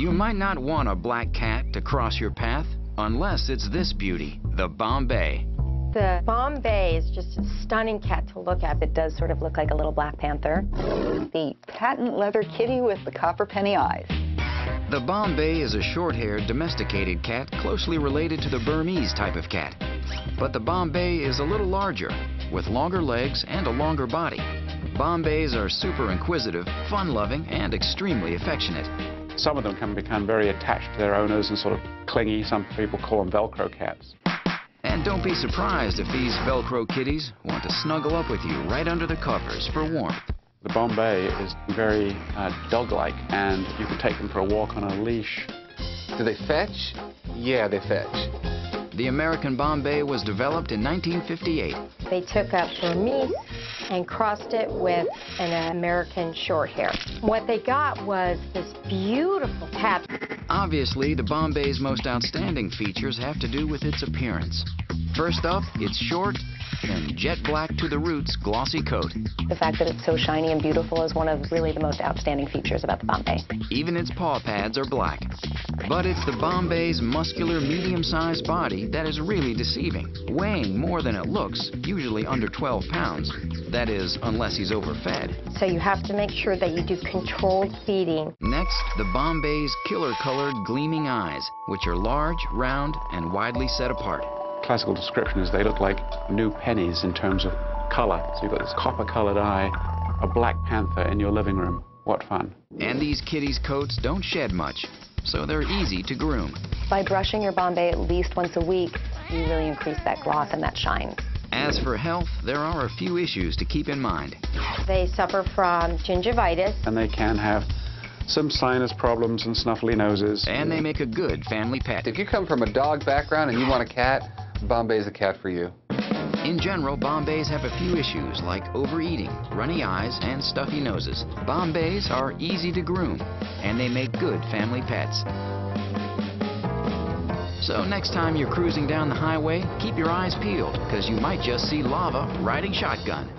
You might not want a black cat to cross your path unless it's this beauty, the Bombay. The Bombay is just a stunning cat to look at. It does sort of look like a little black panther. The patent leather kitty with the copper penny eyes. The Bombay is a short-haired, domesticated cat closely related to the Burmese type of cat. But the Bombay is a little larger, with longer legs and a longer body. Bombays are super inquisitive, fun-loving, and extremely affectionate. Some of them can become very attached to their owners and sort of clingy. Some people call them Velcro cats. And don't be surprised if these Velcro kitties want to snuggle up with you right under the covers for warmth. The Bombay is very dog-like, and you can take them for a walk on a leash. Do they fetch? Yeah, they fetch. The American Bombay was developed in 1958. They took a Burmese and crossed it with an American Shorthair. What they got was this beautiful cat. Obviously, the Bombay's most outstanding features have to do with its appearance. First up, it's short, then jet black to the roots glossy coat. The fact that it's so shiny and beautiful is one of really the most outstanding features about the Bombay. Even its paw pads are black. But it's the Bombay's muscular, medium-sized body that is really deceiving, weighing more than it looks, usually under 12 pounds. That is, unless he's overfed. So you have to make sure that you do controlled feeding. Next, the Bombay's killer-colored gleaming eyes, which are large, round, and widely set apart. Classical description is they look like new pennies in terms of color. So you've got this copper-colored eye, a black panther in your living room. What fun. And these kitties' coats don't shed much, so they're easy to groom. By brushing your Bombay at least once a week, you really increase that gloss and that shine. As for health, there are a few issues to keep in mind. They suffer from gingivitis. And they can have some sinus problems and snuffly noses. And they make a good family pet. If you come from a dog background and you want a cat, Bombay's a cat for you. In general, Bombays have a few issues like overeating, runny eyes, and stuffy noses. Bombays are easy to groom, and they make good family pets. So next time you're cruising down the highway, keep your eyes peeled, because you might just see lava riding shotgun.